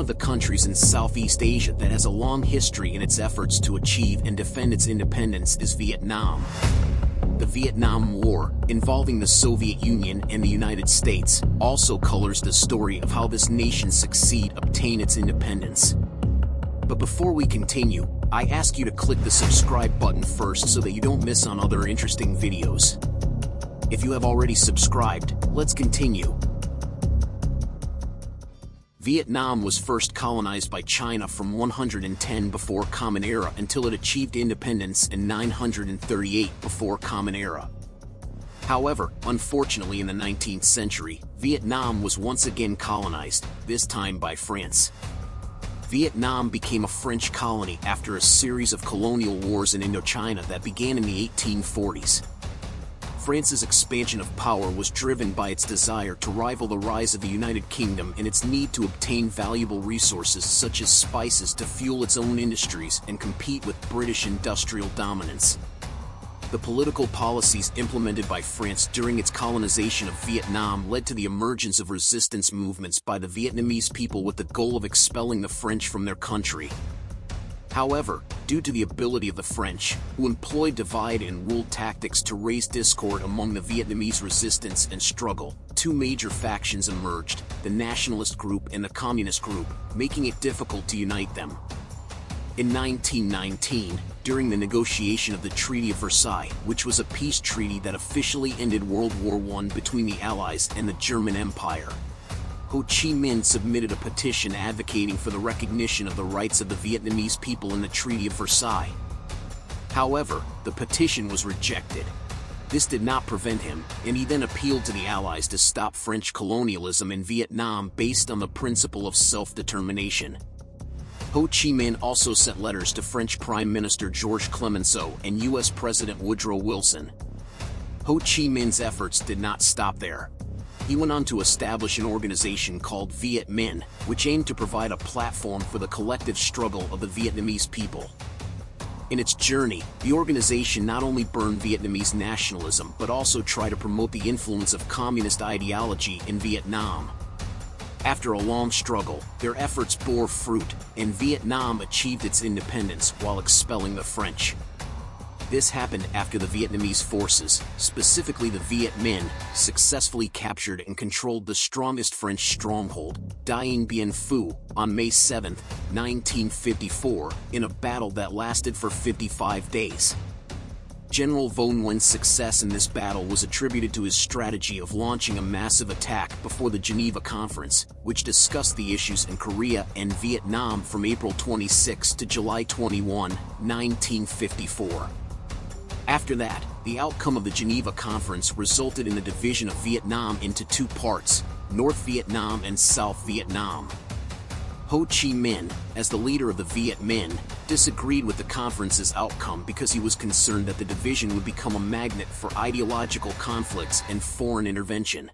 of the countries in Southeast Asia that has a long history in its efforts to achieve and defend its independence is Vietnam. The Vietnam War, involving the Soviet Union and the United States, also colors the story of how this nation obtain its independence. But before we continue, I ask you to click the subscribe button first so that you don't miss on other interesting videos. If you have already subscribed, let's continue. Vietnam was first colonized by China from 110 before Common Era until it achieved independence in 938 before Common Era. However, unfortunately in the 19th century, Vietnam was once again colonized, this time by France. Vietnam became a French colony after a series of colonial wars in Indochina that began in the 1840s. France's expansion of power was driven by its desire to rival the rise of the United Kingdom and its need to obtain valuable resources such as spices to fuel its own industries and compete with British industrial dominance. The political policies implemented by France during its colonization of Vietnam led to the emergence of resistance movements by the Vietnamese people with the goal of expelling the French from their country. However, due to the ability of the French, who employed divide and rule tactics to raise discord among the Vietnamese resistance and struggle, two major factions emerged, the nationalist group and the communist group, making it difficult to unite them. In 1919, during the negotiation of the Treaty of Versailles, which was a peace treaty that officially ended World War I between the Allies and the German Empire, Ho Chi Minh submitted a petition advocating for the recognition of the rights of the Vietnamese people in the Treaty of Versailles. However, the petition was rejected. This did not prevent him, and he then appealed to the Allies to stop French colonialism in Vietnam based on the principle of self-determination. Ho Chi Minh also sent letters to French Prime Minister Georges Clemenceau and U.S. President Woodrow Wilson. Ho Chi Minh's efforts did not stop there. He went on to establish an organization called Viet Minh, which aimed to provide a platform for the collective struggle of the Vietnamese people. In its journey, the organization not only burned Vietnamese nationalism but also tried to promote the influence of communist ideology in Vietnam. After a long struggle, their efforts bore fruit, and Vietnam achieved its independence while expelling the French. This happened after the Vietnamese forces, specifically the Viet Minh, successfully captured and controlled the strongest French stronghold, Dien Bien Phu, on May 7, 1954, in a battle that lasted for 55 days. General Vo Nguyen's success in this battle was attributed to his strategy of launching a massive attack before the Geneva Conference, which discussed the issues in Korea and Vietnam from April 26 to July 21, 1954. After that, the outcome of the Geneva Conference resulted in the division of Vietnam into two parts, North Vietnam and South Vietnam. Ho Chi Minh, as the leader of the Viet Minh, disagreed with the conference's outcome because he was concerned that the division would become a magnet for ideological conflicts and foreign intervention.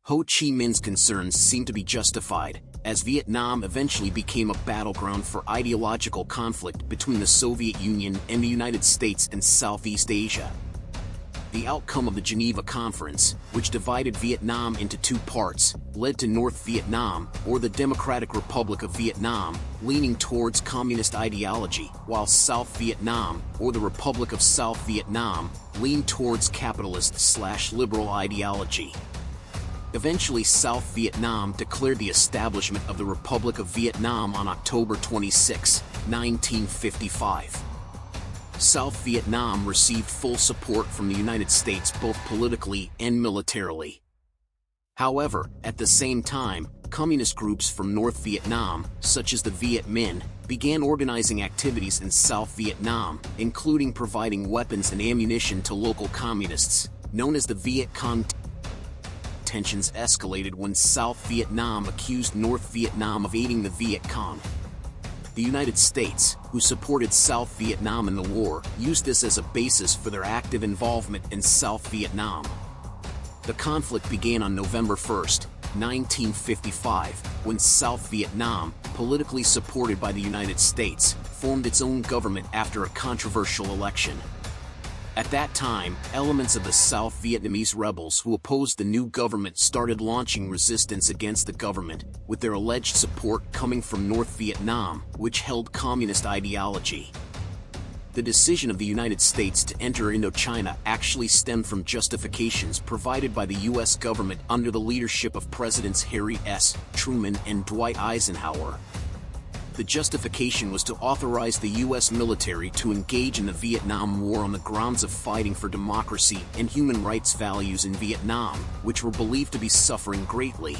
Ho Chi Minh's concerns seemed to be justified, as Vietnam eventually became a battleground for ideological conflict between the Soviet Union and the United States and Southeast Asia. The outcome of the Geneva Conference, which divided Vietnam into two parts, led to North Vietnam, or the Democratic Republic of Vietnam, leaning towards communist ideology, while South Vietnam, or the Republic of South Vietnam, leaned towards capitalist/liberal ideology. Eventually, South Vietnam declared the establishment of the Republic of Vietnam on October 26, 1955. South Vietnam received full support from the United States both politically and militarily. However, at the same time, communist groups from North Vietnam, such as the Viet Minh, began organizing activities in South Vietnam, including providing weapons and ammunition to local communists, known as the Viet Cong. Tensions escalated when South Vietnam accused North Vietnam of aiding the Viet Cong. The United States, who supported South Vietnam in the war, used this as a basis for their active involvement in South Vietnam. The conflict began on November 1, 1955, when South Vietnam, politically supported by the United States, formed its own government after a controversial election. At that time, elements of the South Vietnamese rebels who opposed the new government started launching resistance against the government, with their alleged support coming from North Vietnam, which held communist ideology. The decision of the United States to enter Indochina actually stemmed from justifications provided by the U.S. government under the leadership of Presidents Harry S. Truman and Dwight Eisenhower. The justification was to authorize the U.S. military to engage in the Vietnam War on the grounds of fighting for democracy and human rights values in Vietnam, which were believed to be suffering greatly.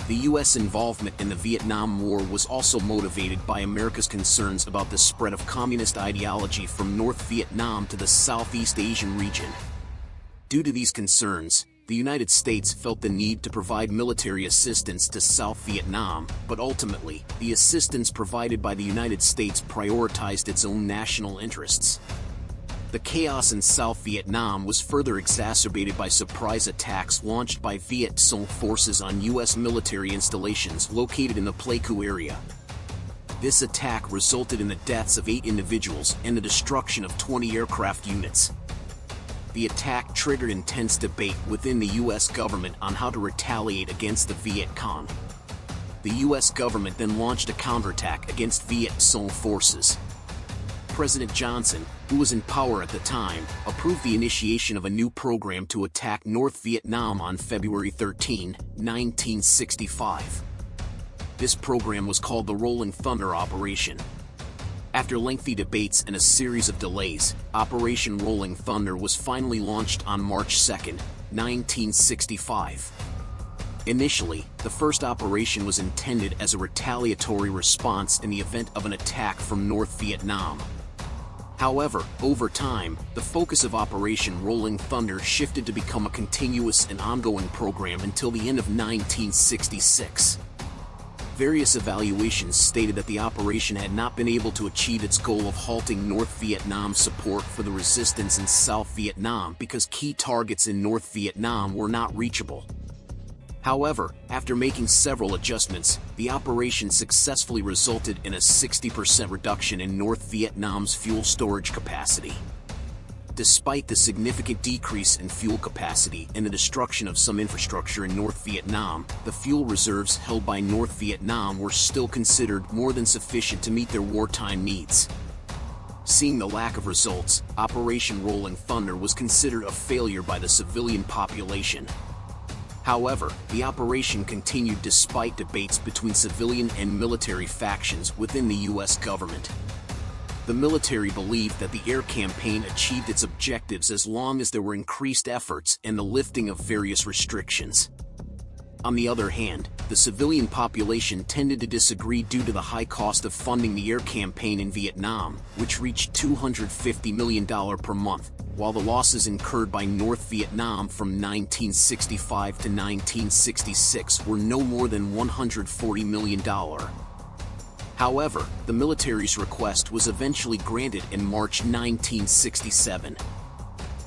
The U.S. involvement in the Vietnam War was also motivated by America's concerns about the spread of communist ideology from North Vietnam to the Southeast Asian region. Due to these concerns, the United States felt the need to provide military assistance to South Vietnam, but ultimately, the assistance provided by the United States prioritized its own national interests. The chaos in South Vietnam was further exacerbated by surprise attacks launched by Viet Cong forces on U.S. military installations located in the Pleiku area. This attack resulted in the deaths of 8 individuals and the destruction of 20 aircraft units. The attack triggered intense debate within the U.S. government on how to retaliate against the Viet Cong. The U.S. government then launched a counterattack against Viet Cong forces. President Johnson, who was in power at the time, approved the initiation of a new program to attack North Vietnam on February 13, 1965. This program was called the Rolling Thunder Operation. After lengthy debates and a series of delays, Operation Rolling Thunder was finally launched on March 2, 1965. Initially, the first operation was intended as a retaliatory response in the event of an attack from North Vietnam. However, over time, the focus of Operation Rolling Thunder shifted to become a continuous and ongoing program until the end of 1966. Various evaluations stated that the operation had not been able to achieve its goal of halting North Vietnam's support for the resistance in South Vietnam because key targets in North Vietnam were not reachable. However, after making several adjustments, the operation successfully resulted in a 60% reduction in North Vietnam's fuel storage capacity. Despite the significant decrease in fuel capacity and the destruction of some infrastructure in North Vietnam, the fuel reserves held by North Vietnam were still considered more than sufficient to meet their wartime needs. Seeing the lack of results, Operation Rolling Thunder was considered a failure by the civilian population. However, the operation continued despite debates between civilian and military factions within the U.S. government. The military believed that the air campaign achieved its objectives as long as there were increased efforts and the lifting of various restrictions. On the other hand, the civilian population tended to disagree due to the high cost of funding the air campaign in Vietnam, which reached $250 million per month, while the losses incurred by North Vietnam from 1965 to 1966 were no more than $140 million. However, the military's request was eventually granted in March 1967.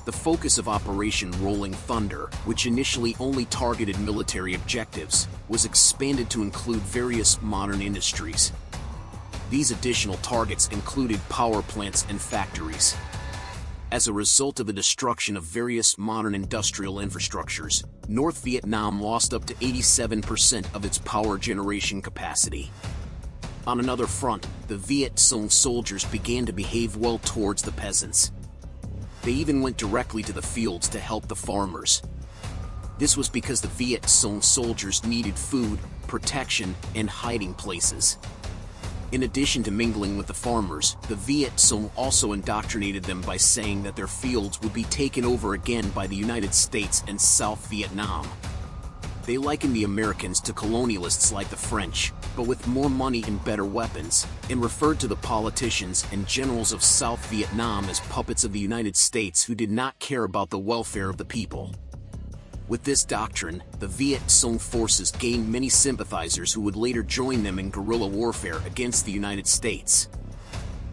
The focus of Operation Rolling Thunder, which initially only targeted military objectives, was expanded to include various modern industries. These additional targets included power plants and factories. As a result of the destruction of various modern industrial infrastructures, North Vietnam lost up to 87% of its power generation capacity. On another front, the Viet Cong soldiers began to behave well towards the peasants. They even went directly to the fields to help the farmers. This was because the Viet Cong soldiers needed food, protection, and hiding places. In addition to mingling with the farmers, the Viet Cong also indoctrinated them by saying that their fields would be taken over again by the United States and South Vietnam. They likened the Americans to colonialists like the French, but with more money and better weapons, and referred to the politicians and generals of South Vietnam as puppets of the United States who did not care about the welfare of the people. With this doctrine, the Viet Cong forces gained many sympathizers who would later join them in guerrilla warfare against the United States.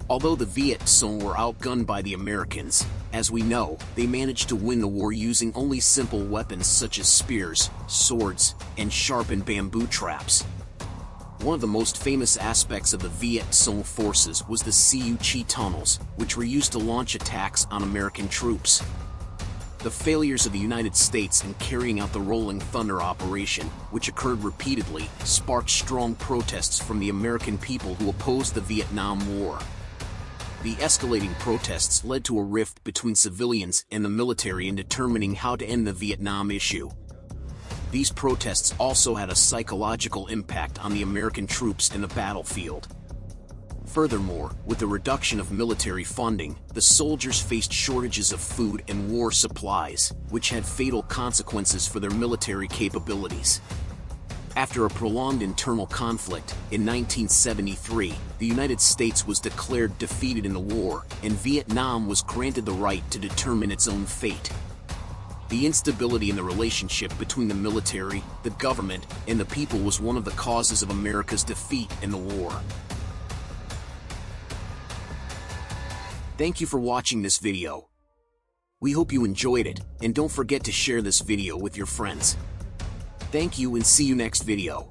Although the Viet Cong were outgunned by the Americans, as we know, they managed to win the war using only simple weapons such as spears, swords, and sharpened bamboo traps. One of the most famous aspects of the Viet Cong forces was the Siu Chi tunnels, which were used to launch attacks on American troops. The failures of the United States in carrying out the Rolling Thunder operation, which occurred repeatedly, sparked strong protests from the American people who opposed the Vietnam War. The escalating protests led to a rift between civilians and the military in determining how to end the Vietnam issue. These protests also had a psychological impact on the American troops in the battlefield. Furthermore, with the reduction of military funding, the soldiers faced shortages of food and war supplies, which had fatal consequences for their military capabilities. After a prolonged internal conflict, in 1973, the United States was declared defeated in the war, and Vietnam was granted the right to determine its own fate. The instability in the relationship between the military, the government, and the people was one of the causes of America's defeat in the war. Thank you for watching this video. We hope you enjoyed it, and don't forget to share this video with your friends. Thank you and see you next video.